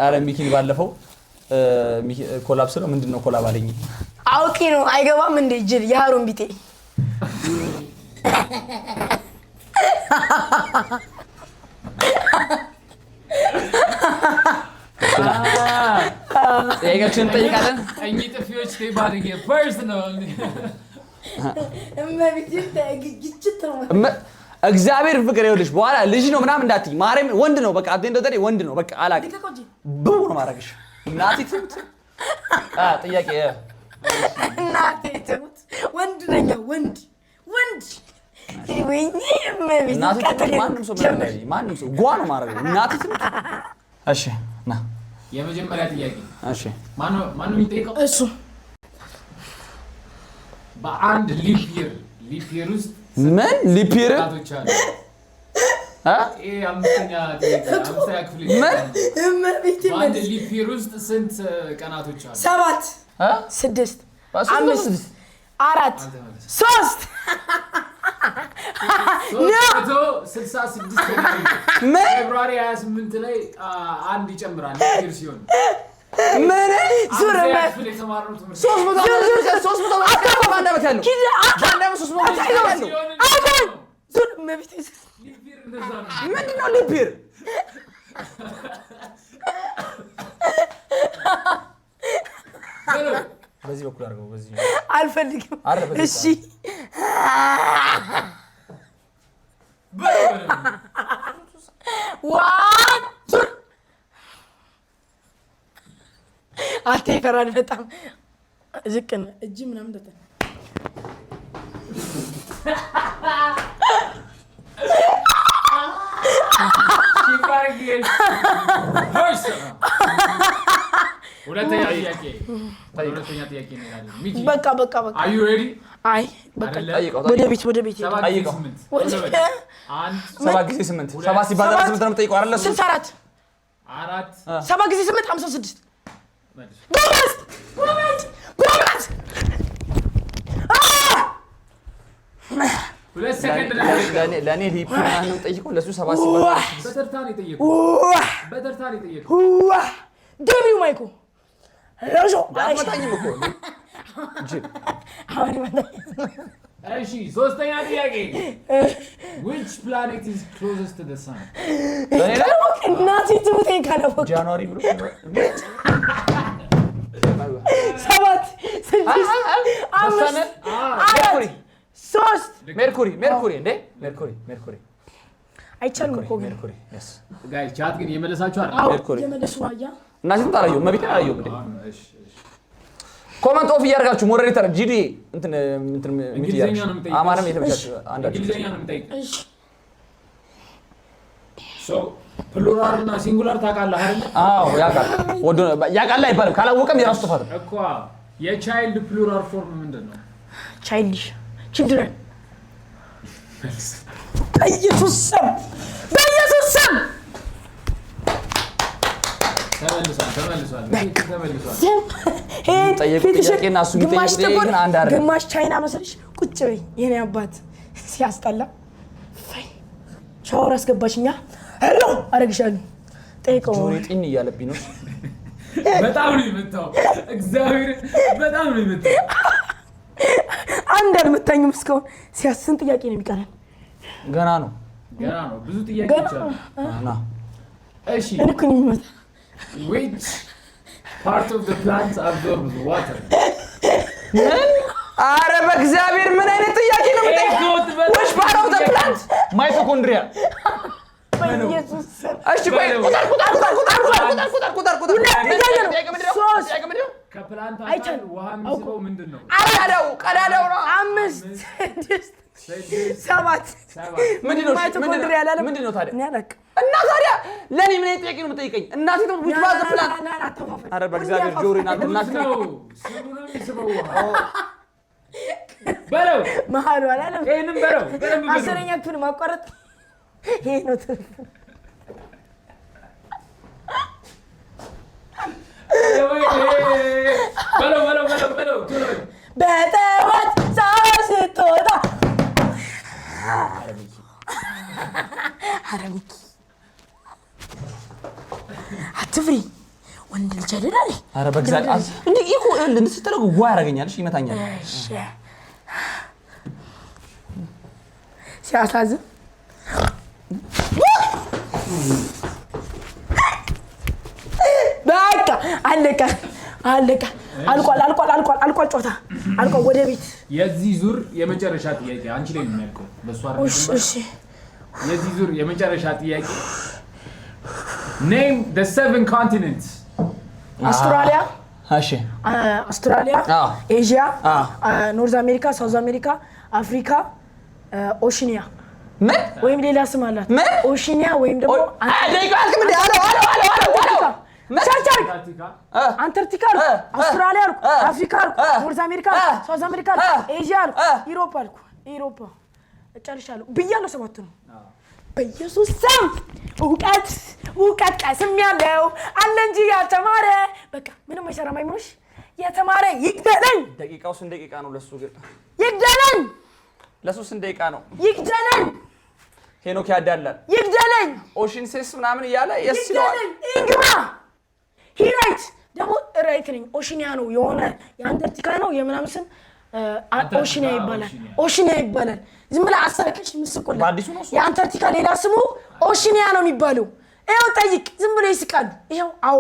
አረ ሚኪን ባለፈው ኮላፕስ ነው ምንድነው ኮላብ አለኝ አውቂ ነው አይገባም እንደ ጅል ያሩን ቢጤ ያይጋችን ጠይቃለን እኚ ጥፊዎች ተባረገ ፐርሰናል እመቤቴ ተግጅት ነው እግዚአብሔር ፍቅር ይወልሽ በኋላ ልጅ ነው ምናምን እንዳትይ ማርያም ወንድ ነው በቃ አጥንቶ ደሬ ወንድ ነው በቃ አላቂ ብው ነው ማረግሽ እናቴ ትምት ጥያቄ እናቴ ትምት ወንድ ነኝ ወንድ ወይኔ እመቤቴ ማንም ሰው ጓ ነው ማረግ እናቴ ትምት እሺ ና የመጀመሪያ ጥያቄ እሺ ማነው የሚጠይቀው እሱ በአንድ ሊፒር ውስጥ ምን ሊፒር አምስተኛ ክፍል ምን እመቤቴ በአንድ ሊፒር ውስጥ ስንት ቀናቶች አሉ 7 6 5 4 3 ፌብሩዋሪ 28 ላይ አንድ ይጨምራል ሊፒር ሲሆን ምን ዙር ምንድነው ሊፒር በዚህ በኩል አድርገው በዚህ አልፈልግም እሺ ዋት አትፈራል በጣም ዝቅን እጂ ምናምን ደተ ሁለተኛ ጥያቄ ነው ሚኪ በቃ are you ready አይ በቃ ወደ ቤት ጠይቀው 7 ጊዜ 8 7 ሲባዛ 8 ነው ጠይቀው አይደል 64 7 ጊዜ 8 56 ጎበዝ ሁለት ሰከንድ ለኔ ሊፒር ነው ጠይቀው ለሱ 7 ሲባዛ በተርታ ነው የጠየቀው ደቢው ማይኮ ለጆ አልመጣኝም እኮ እሺ ሶስተኛ ጥያቄ which planet is closest to the sun እናቴ ትሙቴ ካለፈው ጃንዋሪ ብሎ 7 ሜርኩሪ እንዴ ሜርኩሪ አይቻልም እኮ ሜርኩሪ yes ጋይ ቻት ግን የመለሳችሁ አይደል ሜርኩሪ የመለሱ አያ እናንተ ታላዩ መብት አላዩ እንዴ ኮሜንት ኦፍ ያርጋችሁ ሞዴሬተር ጂዲ እንትን እንግሊዘኛ ነው የምጠይቀው አማርኛ የተመቻቸ አንዳንድ እንግሊዘኛ ነው የምጠይቀው እሺ ሶ ፕሉራል እና ሲንጉላር ታውቃለህ አይደል አዎ ያውቃል አይባልም ካላወቀም የራሱ ጥፋት ነው እኮ የቻይልድ ፕሉራል ፎርም ምንድነው ቻይልድሽ children በኢየሱስ ስም ተመልሷል ጠይቄና እሱ ቢጠይቅ ግን አንድ አይደለም ግማሽ ቻይና መሰለሽ ቁጭ በይ የኔ አባት ሲያስጠላ ሻወር አስገባሽኛ ሄሎ አረግሻለሁ ጠይቀው ጆሪ ጢን እያለብኝ ነው በጣም ነው የመጣው እግዚአብሔር በጣም ነው የመጣው አንድ አልመታኝም እስካሁን ሲያስን ጥያቄ ነው የሚቀረን ገና ነው ብዙ ጥያቄዎች አሉ ና እሺ እንኩኝ ይመጣ which part of the plant absorbs water አረ በእግዚአብሔር ምን አይነት ጥያቄ ነው የምጠይቀው which part of the plant mitochondria በኢየሱስ እሺ ቆይ ቁጥር ከፕላንት አካል ውሃ የሚስበው ምንድነው ቀዳዳው ነው 5 6 7 ምንድነው ታዲያ እና ታዲያ ለኔ ምን አይነት ጥያቄ ነው የምጠይቀኝ እናቴ ነው which part of the plant አረ በእግዚአብሔር ጆሪና እናቴ ነው ስሙንም ይስበው ውሃ በለው መሃሉ አላለም ይሄንን በለው አስረኛ ክፍል ማቋረጥ ይሄ ነው ትርፍ በለው በጠዋት ሳስትወጣ አረሚኪ አትፍሪ ወንድ ልጅ አይደል አረ በእግዚአብሔር እንዴ ይኮ እንድትተረጉ ዋ ያረጋኛልሽ ይመታኛል ሲያሳዝን በቃ አለቀ አልቋል ጮታ አልቋል ወደ ቤት የዚህ ዙር የመጨረሻ ጥያቄ አንቺ ላይ ነው የሚያልቀው በሷ አይደለም እሺ የዚህ ዙር የመጨረሻ ጥያቄ name the 7 continents አውስትራሊያ እሺ አውስትራሊያ ኤዥያ ኖርዝ አሜሪካ ሳውዝ አሜሪካ አፍሪካ ኦሺኒያ ምን ወይም ሌላ ስም አላት ኦሺኒያ ወይም ደግሞ አንታርክቲካ አውስትራሊያ አፍሪካ ኖርዝ አሜሪካ ሳውዝ አሜሪካ ኤዥያ ኢሮፓ ጨርሻለሁ ብያለሁ ሰባት ነው በኢየሱስ ስም እውቀት ቀስም ያለው አለ እንጂ ያልተማረ በቃ ምንም አይሰራም አይሞሽ የተማረ ይግደለኝ ደቂቃው ስንት ደቂቃ ነው ለሱ ግን ይግደለኝ ለሱ ስንት ደቂቃ ነው ይግደለኝ ሄኖክ ያዳላል ይግደለኝ ኦሽን ሴስ ምናምን እያለ ይስለዋል ይግባ ሂራይት ደግሞ ራይት ነኝ ኦሽኒያ ነው የሆነ የአንታርክቲካ ነው የምናምን ስም ኦሽኒያ ይባላል ዝም ብለህ አሳቀሽ ምስቆላ ባዲሱ ነው የአንታርክቲካ ሌላ ስሙ ኦሽኒያ ነው የሚባለው ይሄው ጠይቅ ዝም ብሎ ይስቃል ይሄው አዎ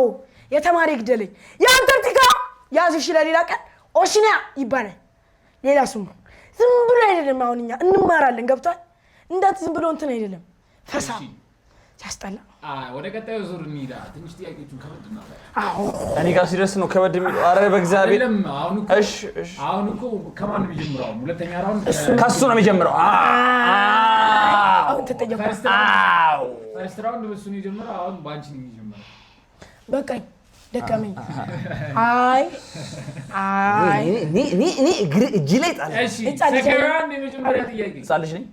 የተማረ ይግደለኝ የአንታርክቲካ ያዝሽ ለሌላ ቀን ኦሽኒያ ይባላል ሌላ ስሙ ዝም ብሎ አይደለም አሁንኛ እንማራለን ገብቷል እንዳት ዝም ብሎ እንትን አይደለም ፈሳ ያስጠላ ወደ ቀጣዩ ዙር እንሂዳ ትንሽ ጥያቄዎችን ከበድ እናድርግ አዎ እኔ ጋር ሲደርስ ነው ከበድ የሚለው አረ በእግዚአብሔር እሺ አሁን እኮ ከማን ነው የሚጀምረው ሁለተኛ ራውንድ ከሱ ነው የሚጀምረው አሁን ተጠየቀ ፈርስት ራውንድ በሱ ነው የሚጀምረው አሁን ባንቺ ነው የሚጀምረው በቃኝ ደከመኝ እኔ እጅ ላይ ጣል እሺ ሰከንድ ራውንድ የመጀመሪያ ጥያቄ ጻልሽ ነኝ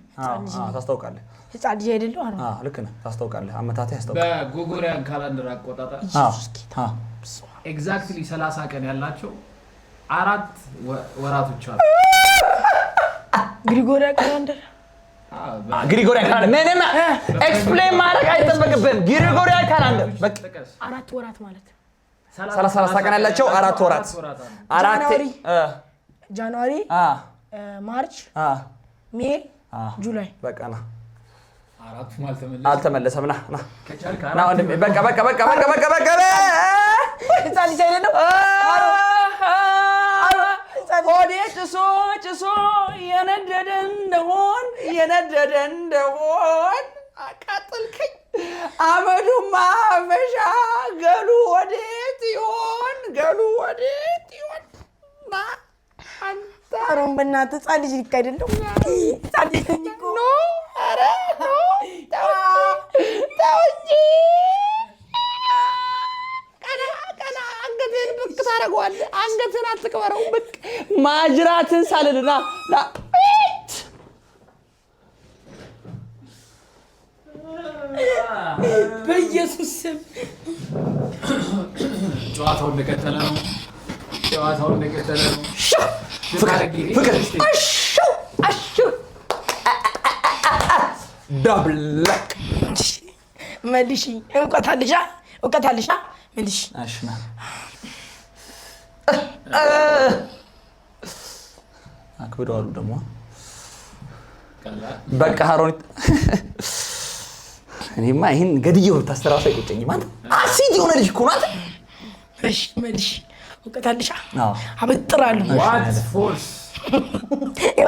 ታስታውቃለህ ህፃን ልጅ አይደለሁ ልክ ነህ ታስታውቃለህ አመታቴ ያስታውቃል በጎጎሪያን ካላንደር አቆጣጠር ኤግዛክትሊ 30 ቀን ያላቸው 4 ወራቶች አሉ ግሪጎሪያን ካላንደር ምንም ኤክስፕሌን ማድረግ አይጠበቅብህም ግሪጎሪያን ካላንደር በቃ 4 ወራት ማለት 30 ቀን ያላቸው 4 ወራት ጃንዋሪ ማርች ሜይ ጁላይ በቃና አራቱም አልተመለሰም ና ወንድሜ በቃ ህፃን ልጅ አይደለም ሆዴ ጭሶ የነደደ እንደሆን አቃጥልከኝ አመዱማ አበሻ ገሉ ወዴት ይሆን ና አንተ አሮን በእናትህ ህፃን ልጅ ልክ አይደለም ህፃን ልጅ እኮ ኧረ ተው እንጂ ቀና አንገትህን ብቅ ታደርገዋለህ አንገትህን አትቅበረው ብቅ ማጅራትን ሳልልና በኢየሱስ ስም ጨዋታው እንደቀጠለ ነው ፍቅር አሹ ዳብለቅ መልሺ እውቀት አለሻ መልሺ አሽና አክብደዋሉ ደግሞ በቃ ሀሮን እኔማ ይሄን ገድየው ታስተራሳ ይቆጨኝ ማለት አሲድ የሆነ ልጅ እኮ ናት እሺ መልሺ እውቀት አለሻ አበጥራለሁ ዋት ፎርስ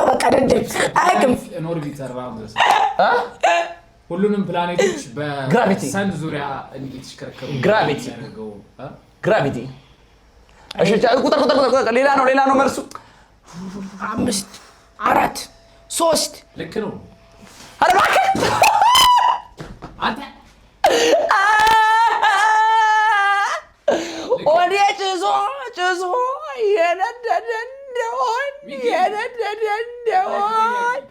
በቃ ደንደ አይክም ኦርቢት አራውንድ ሁሉንም ፕላኔቶች በሰን ዙሪያ እንዲተሽከረከሩ ግራቪቲ እሺ ቁጥር ሌላ ነው መልሱ 5 4 3 ልክ ነው አረ እባክህ አንተ ኦዴ ጭሶ የነደደ እንደሆን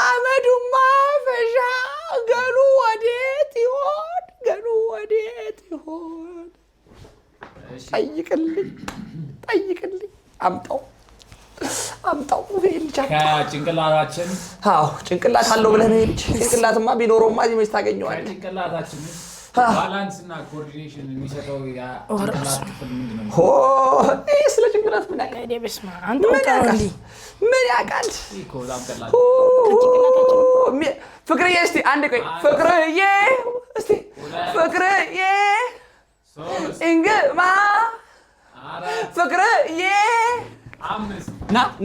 አመዱማ ፈሻ ገሉ ወዴት ይሆን ጠይቅልኝ አምጣው ልጅ ከጭንቅላታችን ጭንቅላት አለው ብለህ ነው ልጅ ጭንቅላትማ ቢኖረውማ እዚህ መች ታገኘዋለህ ከጭንቅላታችን ባላንስ እና ኮኦርዲኔሽን የሚሰጠው ያ ጭንቅላት ክፍል ምንድነው? ይሄ ስለ ጭንቅላት ምን ያውቃል? እኔ በስመ አብ አንተ ወጣልኝ ምን ያውቃል? እኮ በጣም ቀላል ፍቅርዬ እስቲ አንድ ቆይ ፍቅርዬ እስቲ ፍቅርዬ እንግማ ፍቅርዬ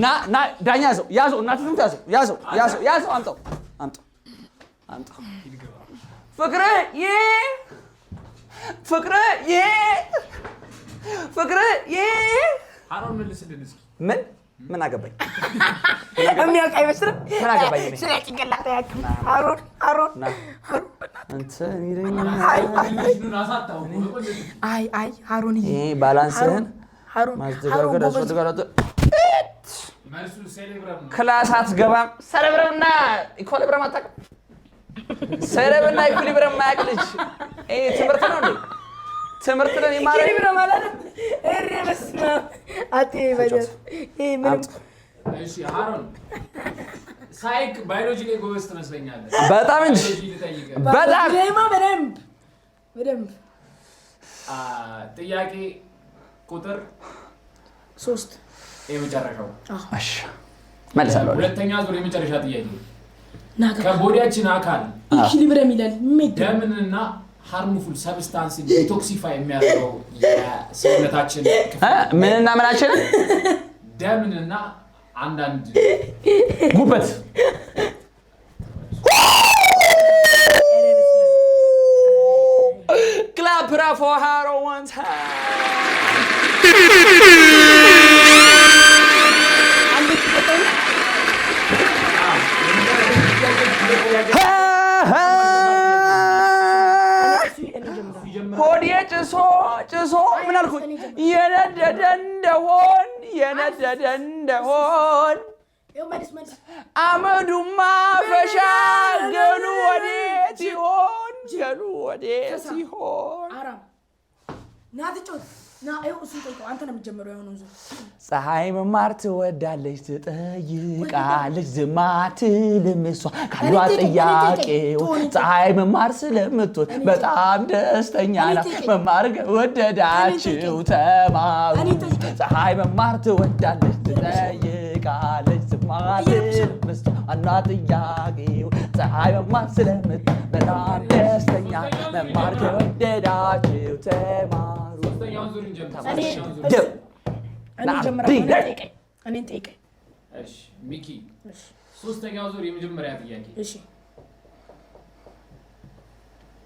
ና ዳኛ ያዘው እናትህን ያዘው አምጣው ፍቅርዬ አሮን መልስልን እስኪ ምን አገባኝ የሚያውቅ አይመስልም ምን አገባኝ እኔ ስለ ጭንቅላት ያክም አሮን እንትን ይለኛል አይ አሮን ይሄ ባላንስህን አሮን ማስተካከል ያስፈልጋል መልሱ ሴሌብረም ክላስ አትገባም ሰረብረምና ኢኮሊብረም አታውቅም ሰረብና ኢኮሊብረም ማያውቅ ልጅ ይሄ ትምህርት ነው እንዴ ትምህርት ነው ይማር ኢኮሊብረም ማለት በስመ አብ በጀት ይሄ ምንም እሺ አሮን ሳይክ ባዮሎጂ ላይ ጎበዝ ትመስለኛለህ በጣም እንጂ በጣም በደንብ ጥያቄ ቁጥር 3 የመጨረሻው እሺ መልሳለሁ ሁለተኛ ዙር የመጨረሻ ጥያቄ ናጋ ከቦዲያችን አካል ኢኩሊብረም ይላል ደምንና ሃርሙፉል ሰብስታንስ ዲቶክሲፋይ የሚያደርገው የሰውነታችን ምንና ምናችን ደምንና አንዳንድ ጉበት clap it up for Haro one time ሆዴ ጭሶ ምን አልኩኝ የነደደ እንደሆን አመዱማ ፈሻ ገሉ ወዴት ሲሆን ፀሐይ መማር ትወዳለች ትጠይቃለች ዝም አትልም እሷ ካሏት ጥያቄው ፀሐይ መማር ስለምትወድ በጣም ደስተኛ ናት መማር ወደዳችሁ ተማሩ ፀሐይ መማር ትወዳለች ትጠይቃለች ዝም አትልም እሷ ካሏት ጥያቄው ፀሐይ መማር ስለምትወድ በጣም ደስተኛ መማር ከወደዳችሁ ተማሩ እኔን ጠይቀኝ እሺ ሚኪ ሶስተኛው ዙር የመጀመሪያ ጥያቄ እሺ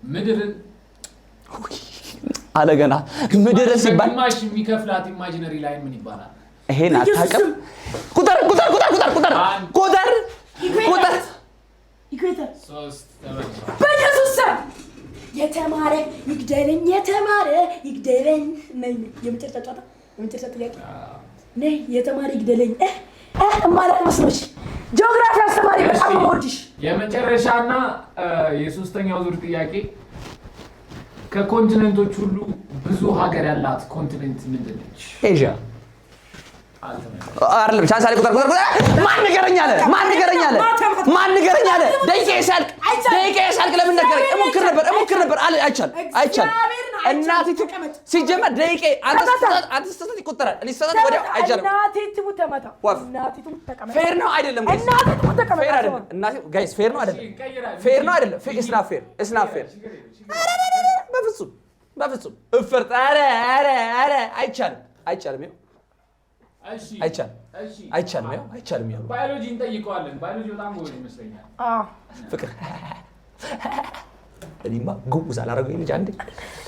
ምድርን አለገና ምድር ሲባል ግማሽ የሚከፍላት ኢማጂነሪ ላይን ምን ይባላል ይሄን አታውቅም ቁጥር ኢኩዌተር 3 ተመልሷል በኢየሱስ ስም የተማረ ይግደለኝ ነኝ የመጨረሻ ጥያቄ ነይ የተማረ ይግደለኝ ማለት መስሎሽ ጂኦግራፊ አስተማሪ በጣም ወድሽ የመጨረሻና የሶስተኛው ዙር ጥያቄ ከኮንቲኔንቶች ሁሉ ብዙ ሀገር ያላት ኮንቲኔንት ምንድን ነች ኤዥያ አይደለም ቻንስ አለ ቁጥር ማን ንገረኝ አለ ደቂቃ ይሳልቅ ለምን ነገረኝ እሞክር ነበር አለ አይቻል እናቲቱ ሲጀመር ደቂቃ አንተ ስተት ይቆጠራል እኔ ስተት ወዲያው አይቻልም እናቲቱ ተመታ ፌር ነው አይደለም ፌር አይደለም እናቲቱ ጋይስ ፌር ነው አይደለም ኢትስ ናት ፌር በፍጹም እፈርጥ ኧረ አይቻልም አይቻልም ባዮሎጂ እንጠይቀዋለን ባዮሎጂ በጣም ጎበዝ ይመስለኛል ፍቅር እኔማ ጉጉዝ አላረገው ልጅ አንዴ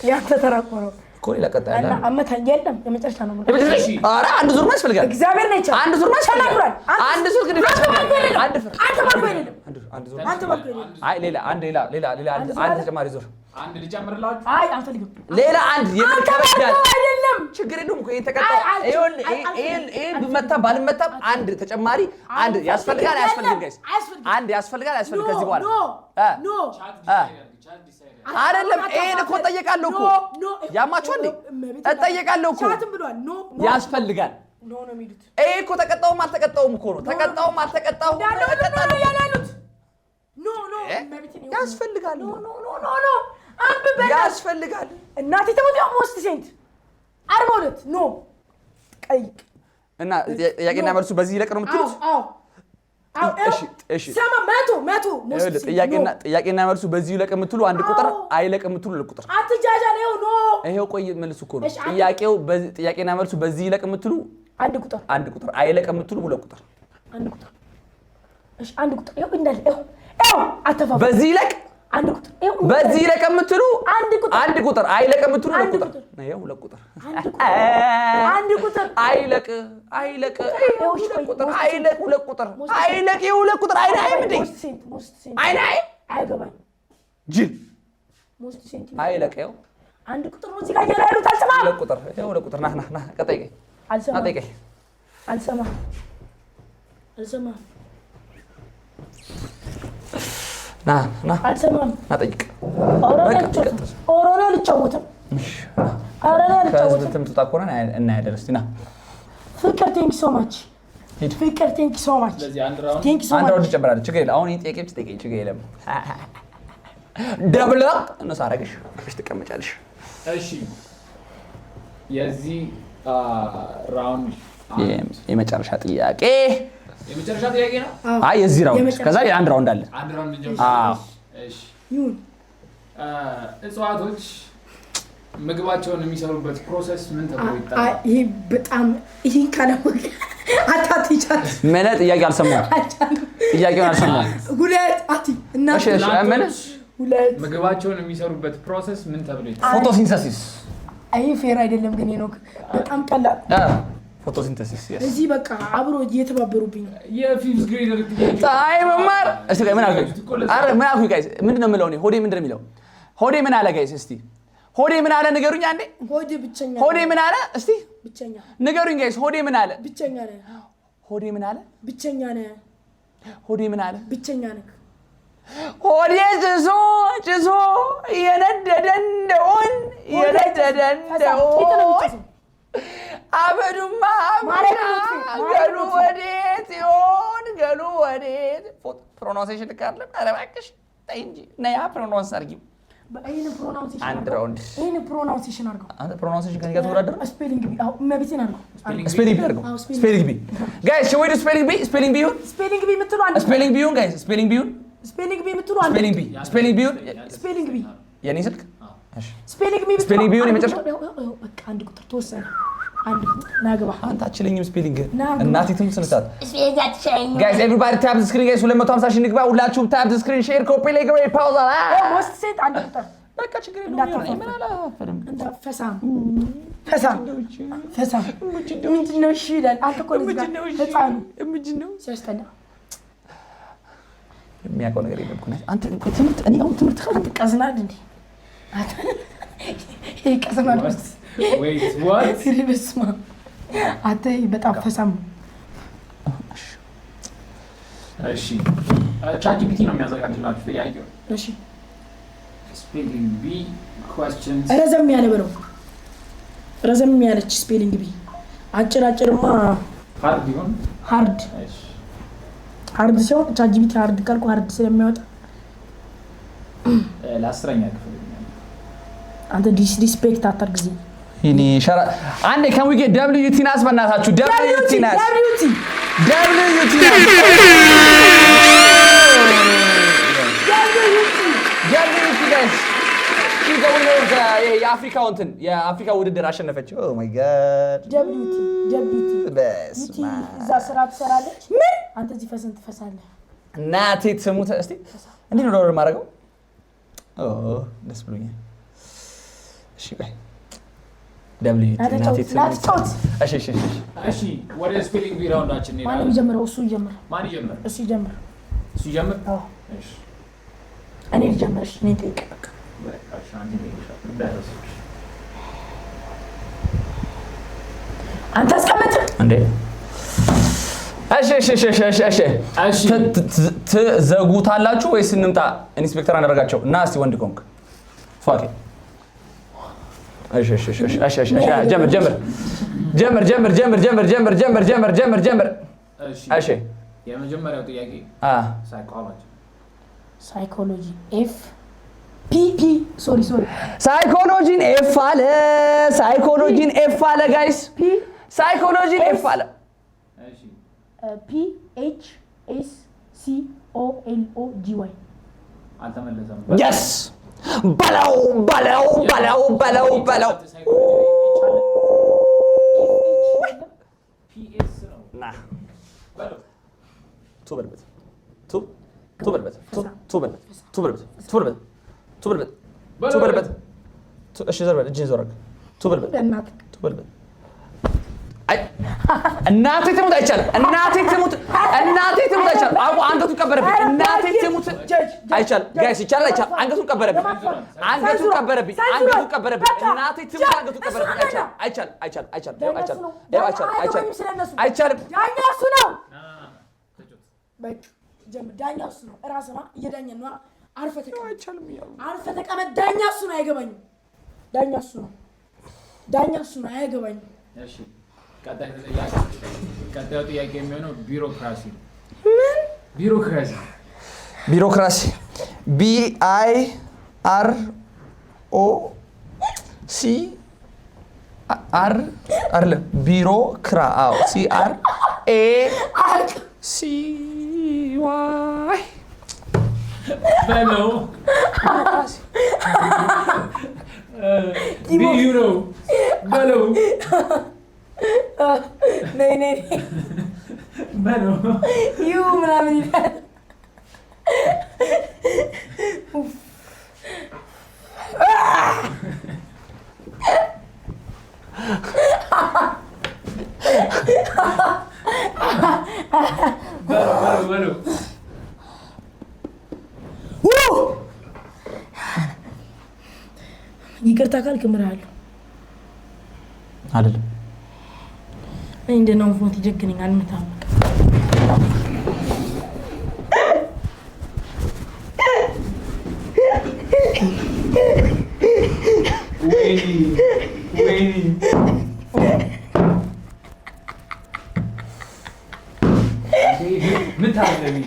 ያንተ ተራቆረው እኮ ሌላ ቀጣይ አለ አመታ የለም የመጨረሻ ነው ኧረ አንድ ዙር ነው ያስፈልጋል እግዚአብሔር ነው ይቻላል አንድ ዙር ነው ያስፈልጋል አንድ ዙር ግን ያስፈልጋል አንድ ሌላ አንድ ተጨማሪ ዙር አንድ ልጨምርላችሁ አይ አንፈልግም ሌላ አንድ የምትከበዳል አይደለም ችግር የለውም እኮ የተቀጣ ይሄ ብመታ ባልመታ አንድ ተጨማሪ አንድ ያስፈልጋል ጋይስ አንድ ያስፈልጋል ከዚህ በኋላ አይደለም ይሄን እኮ ጠየቃለሁ እኮ ያማችሁ እንዴ እጠየቃለሁ እኮ ያስፈልጋል ኖ ነው የሚሉት ይሄ እኮ ተቀጣውም አልተቀጣውም እኮ ነው ተቀጣውም አልተቀጣው ያላሉት ኖ ያስፈልጋል ኖ ያስፈልጋል እናቴ ተሞት ሞስት ሴንት 42 ኖ ጠይቅ እና ጥያቄና መልሱ በዚህ ይለቅ ነው የምትሉት? እሺ ሰማ መቶ ጥያቄና መልሱ በዚህ ይለቅ የምትሉ አንድ ቁጥር አይለቅ የምትሉ ለቁጥር አትጃጃል ይሄው ቆይ መልሱ እኮ ነው ጥያቄና መልሱ በዚህ ይለቅ የምትሉ አንድ ቁጥር አይለቅ የምትሉ ሁለት ቁጥር አንድ ቁጥር ይኸው እንዳለ ይኸው አተፋፋ በዚህ ይለቅ አንድ ቁጥር በዚህ ይለቅ የምትሉ አንድ ቁጥር አይለቅ የምትሉ ሁለት ቁጥር ነው ሁለት ቁጥር አንድ ቁጥር አይለቅ ሁለት ቁጥር አይለቅ ሁለት ቁጥር አይለቅ ሁለት ቁጥር አይለቅ አይገባኝ ጅል ሞስት ሴንት አይለቅ ይኸው አንድ ቁጥር ነው እዚህ ጋር ያሉት አልሰማም ሁለት ቁጥር ይኸው ሁለት ቁጥር ና ቀጠይቀኝ አልሰማም ና አልሰማም ጠይቅ ኦሮና ልጫወትም ትምጣ እኮ ነው እናያለን እስቲ ና ፍቅር ቴንክ ሶ ማች ፍቅር ቴንክ ሶ ማች አንድ ራውንድ ጨምራለሁ ችግር የለም አሁን ይሄን ጥያቄ ብቻ ጠይቀኝ ችግር የለም ደብለ እነሱ አደረግሽ ትቀመጫለሽ እሺ የዚህ ራውንድ የመጨረሻ ጥያቄ ነው አይ የዚህ ራውንድ ከዛ አንድ ራውንድ አለ እሺ እጽዋቶች ምግባቸውን የሚሰሩበት ፕሮሰስ ምን ተብሎ ይጠራል? ይሄ በጣም ይሄን ካላወቀ አታትይቻት ምን ጥያቄ አልሰማሁም ጥያቄውን አልሰማሁም ሁለት አቲ እና ሁለት ምግባቸውን የሚሰሩበት ፕሮሰስ ምን ተብሎ ይጠራል? ፎቶሲንተሲስ አይ ፌር አይደለም ግን ነው በጣም ቀላል ፎቶሲንተሲስ እዚህ በቃ አብሮ እየተባበሩብኝ የፊፍዝ ግሬደር ጥያቄ አይ መማር እስቲ ምን አልኩኝ ጋይስ ምንድነው የምለው እኔ ሆዴ ምንድነው የሚለው ሆዴ ምን አለ ጋይስ እስቲ ሆዴ ምን አለ ንገሩኝ አንዴ ሆዴ ምን አለ እስቲ ብቸኛ ንገሩኝ ጋይስ ሆዴ ምን አለ ብቸኛ ነህ ሆዴ ምን አለ ብቸኛ ነህ ሆዴ ምን አለ ብቸኛ ነህ ሆዴ ጭሶ የነደደ እንደሆን አበዱማ ገሉ ወዴት ይሆን ገሉ ወዴት ፕሮናንሴሽን ልክ አይደለም ኧረ እባክሽ ተይ እንጂ ነያ ፕሮናንስ አድርጊው አንድ ራውንድ ይሄን ፕሮናንሴሽን አድርገው አንተ ፕሮናንሴሽን ከኔ ጋር ተወዳደር ስፔሊንግ ቢ አው መብቴን አድርገው ስፔሊንግ ቢ ጋይስ ሾው ዱ ስፔሊንግ ቢ ስፔሊንግ ቢ የምትሉ አንድ ስፔሊንግ ቢውን ጋይስ ስፔሊንግ ቢ የምትሉ አንድ ስፔሊንግ ቢ የኔ ስልክ እሺ ስፔሊንግ ቢ የመጨረሻ በቃ አንድ ቁጥር ተወሰነ አንድ ቁጥር ናግባ አንተ አትችለኝም ስፔሊንግ እናቴ ትምስ ነሳት ጋይስ ኤቭሪባዲ ታፕ ዘ ስክሪን ጋይስ 250 ሺህ ንግባ ሁላችሁም ታፕ ዘ ስክሪን ሼር ኮፒ ላይክ ሬ ፓውዝ አላ ሞስት ሴት አንድ ቁጥር በቃ ችግር የለውም ምን አላፈርም እንደ ፈሳም ምንድነው እሺ ይላል አንተ እኮ ነው ህፃኑ ምንድነው ሲያስተና የሚያውቀው ነገር የለም እኮ አንተ ትምህርት እኔ አሁን ትምህርት አንተ ቀዝናል እንዴ ይሄ ቀዝናል wait what ሲሪበስማ አንተ በጣም ፈሳም እሺ ቻትጂፒቲ ነው የሚያዘጋጅላችሁ ጥያቄው እሺ ስፔሊንግ ቢ questions ረዘም ያለ በለው ረዘም ያለች ስፔሊንግ ቢ አጭርማ ሃርድ ይሁን ሃርድ እሺ ሃርድ ሲሆን ቻትጂፒቲ ሃርድ ካልኩ ሃርድ ስለሚያወጣ ለአስረኛ ክፍል አንተ ዲስሪስፔክት አታርግዚ ይኔ ሸራ አንዴ can we get WT ናስ በእናታችሁ WT ናስ guys she go with የአፍሪካ እንትን የአፍሪካ ውድድር አሸነፈች ኦ ማይ ጋድ WT በስማ እዛ ስራ ትሰራለች ምን አንተ እዚህ ፈሰን ትፈሳለህ እናቴ ትሙት እስቲ እንዴት ነው ዶላር ማድረገው ኦ ደስ ብሎኛል እሺ በይ WT እናቴ ትሙት እሺ ወደ ስፔሊንግ ቢ ራውንዳችን ነው ማን ይጀምረው እሱ ይጀምር እሱ ይጀምር አዎ እሺ እኔ ልጀምርሽ እኔ ጠይቅ በቃ አንተ አስቀምጥ እንዴ እሺ ትዘጉታላችሁ ወይስ እንምጣ ኢንስፔክተር አደረጋቸው እና እስቲ ወንድ ኮንክ ፋኪ እሺ ጀምር እሺ የመጀመሪያው ጥያቄ ሳይኮሎጂ ኤፍ ሶሪ ሳይኮሎጂን ኤፍ አለ ጋይስ ሳይኮሎጂን ኤፍ አለ እሺ PHSCOLOGY አልተመለሰም yes በለው PS ነው ና በለው ቱበልበት እሺ ዘርበል እጅን ዘረግ ቱበልበት እናቴ ትሙት አይቻልም አቁ አንገቱን ቀበረብኝ እናቴ ትሙት አይቻልም ጋይስ ይቻላል አይቻልም አንገቱን ቀበረብኝ እናቴ ትሙት አንገቱን ቀበረብኝ አይቻልም ዳኛ እሱ ነው ዳኛ እሱ ነው እራስና እየዳኘን ነው አርፈህ ተቀመጥ ዳኛ እሱ ነው አይገባኝም ዳኛ እሱ ነው አይገባኝም እሺ ቀጣዩ ጥያቄ የሚሆነው ቢሮክራሲ BIROCR አይደለ CRACY በለው ቢዩሮ በለው ነይ በለው ዩ ምናምን ይላል በለው ይቅርታ ካልክ እምርሃለሁ አይደለም እንደው ፎንቲ ጀግነኝ አልመታም ወይኔ ምታለኝ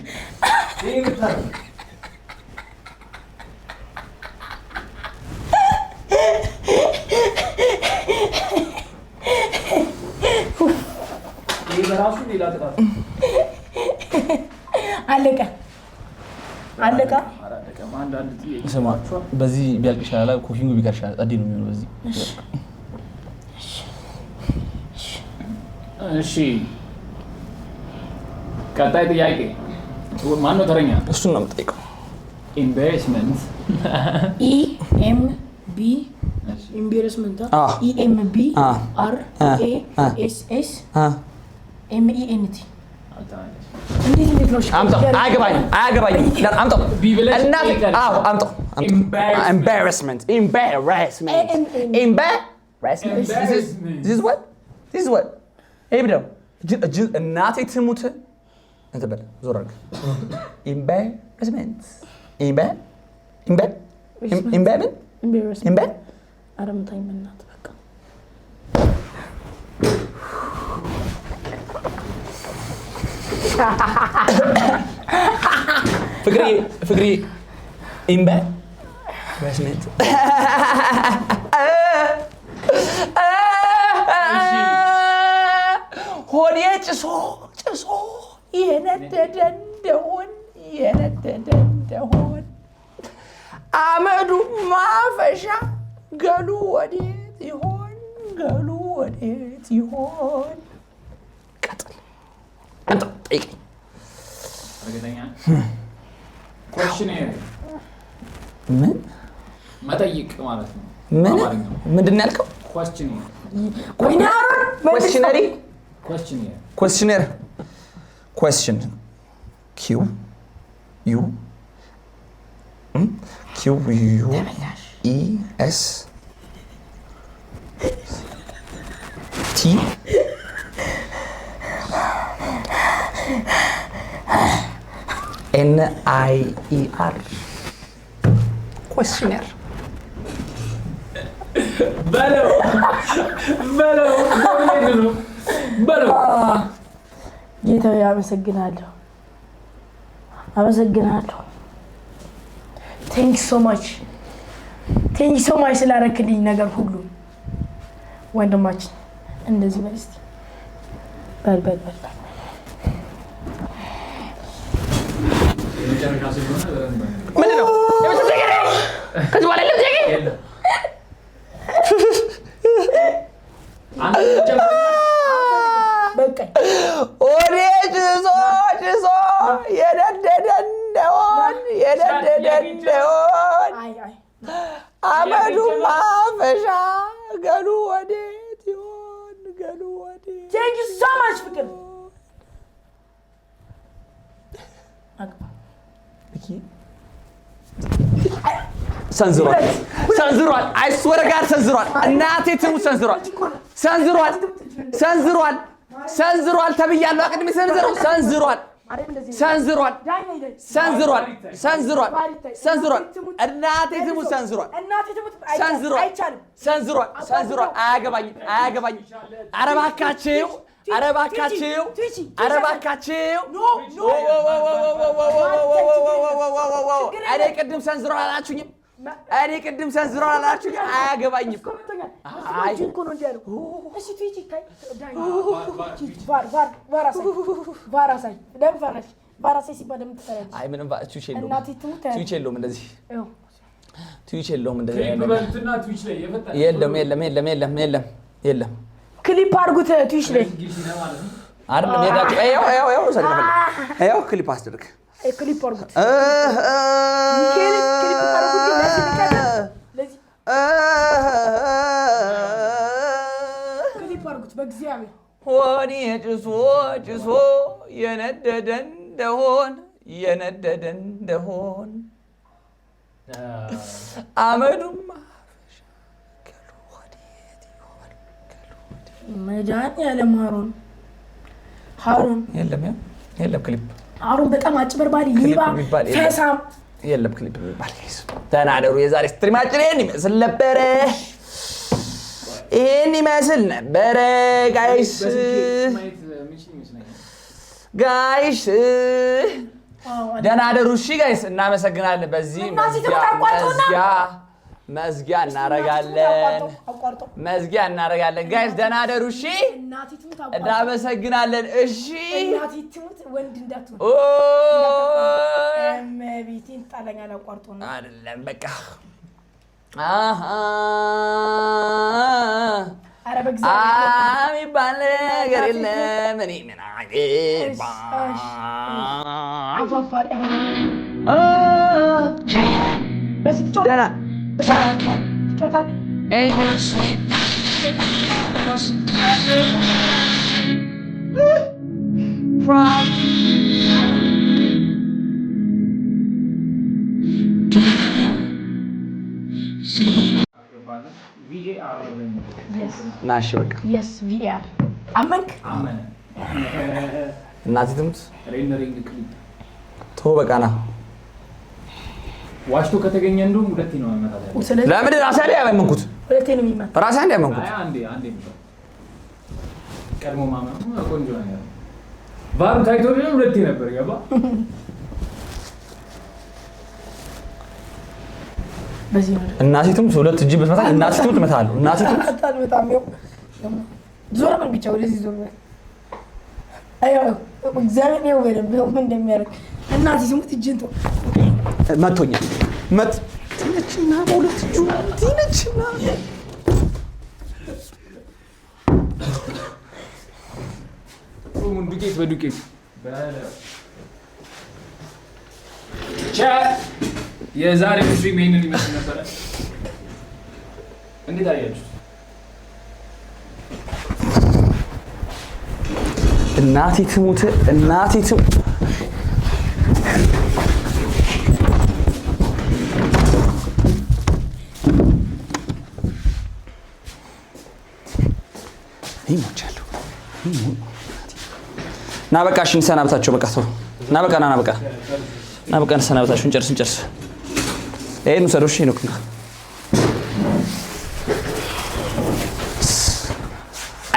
በራሱ ሌላ ቅጣት አለቀ አንዳንድ ጥያቄ ስማ በዚህ ቢያልቅ ይሻላል ኩኪንጉ ቢቀር ይሻላል አዲ ነው የሚሆነው በዚህ እሺ ቀጣይ ጥያቄ ማን ነው ተረኛ እሱን ነው የምጠይቀው ኢምባራስመንት EMB ኢምባራስመንት EMB RASS MENT እንዴት ነው አምጣው አያገባኝም አምጣው እናት አዎ አምጣው embarrassment this is what hey bro እናቴ ትሙት እንት በል ዞር አድርግ embarrassment አረምታኝ መናት በቃ ፍቅሪ embarrassment ሆዴ ጭሶ የነደደ እንደሆን አመዱ ማፈሻ ገሉ ወዴት ይሆን ቀጥል አንተ ጠይቀኝ እርግጠኛ questionnaire ምን መጠይቅ ማለት ነው ምንድን ነው ያልከው questionnaire question Q U E S T NIER questionnaire በለው ጌታዬ አመሰግናለሁ thank you so much ቴንክ ሶ ማች ስላደረክልኝ ነገር ሁሉ ወንድማችን እንደዚህ በል እስቲ በል ምንድን ነው ከዚህ በኋላ የለም ጥያቄ በቃኝ ኦዴ ጭሶ የነደደ እንደሆን አመዱማ ፈሻ ገሉ ወዴት ይሆን ገሉ ወዴት ቴንክ ዩ ሶ ማች ፍቅር ሰንዝሯል አይስወር ጋር ሰንዝሯል እናቴ ትሙ ሰንዝሯል ተብያለሁ አቅድሜ ሰንዝሯል እናቴ ትሙ ሰንዝሯል አያገባኝም ኧረ እባካችሁ እኔ ቅድም ሰንዝሯል አላችሁኝም አያገባኝም አይ ምንም ትዊች የለውም እንደዚህ የለም ክሊፕ አድርጉት ትዊች ላይ አይደለም ሄዳችሁ ይኸው ክሊፕ አስደርግ ክሊፕ አድርጉት በእግዚአብሔር ሆኔ ጭሶ የነደደ እንደሆን አመዱማ መድኃኒዓለም ሀሩን የለም ክሊፕ ሀሩን በጣም አጭበርባሪ ሊባ ፈሳም የለም ክሊፕ የሚባል ተናደሩ የዛሬ ስትሪማችን ይሄን ይመስል ነበረ ጋይስ ደህና አደሩ እሺ ጋይስ እናመሰግናለን በዚህ መዝጊያ እናረጋለን ጋይስ ደህና አደሩ እሺ እናመሰግናለን እሺ አይደለም በቃ የሚባል ነገር የለም እኔ ምን ናሽ በቃ yes VR አመንክ እናቴ ትሙት ሬንደሪንግ ክሊፕ ተው በቃ ና ዋሽቶ ከተገኘ እንደውም ሁለቴ ነው መመታታ ለምን ራሴ ላይ ያመንኩት ሁለቴ ነው የሚመጣው ራሴ ላይ ያመንኩት አንዴ ቀድሞ ማመን ቆንጆ ነው ባሩ ታይቶ ነው ሁለቴ ነበር ያባ በዚህ ነው እናቴ ትሙት ሁለት እጅ በመታ እናቴ ትሙት መታለሁ እናቴ ትሙት በጣም ነው ዞር ምን ብቻ ወደዚህ ዞር አዮ እግዚአብሔር ነው ወደም ምን እንደሚያደርግ እናቴ ትሙት እጅንቶ መቶኛል ትነችና በሁለት እጁ ትነችና ዱቄት በዱቄት የዛሬ ስትሪም ይሄንን ይመስል ነበር እንዴት አያችሁ እናቴ ትሙት ይሞቻለሁ ና በቃ እሺ እንሰናበታቸው በቃ ተው ና በቃ እንሰናበታቸው እንጨርስ ይሄን ሰዶሽ ነው ክንጋ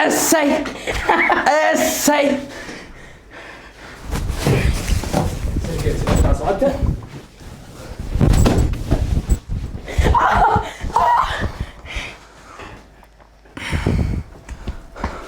እሰይ ነው።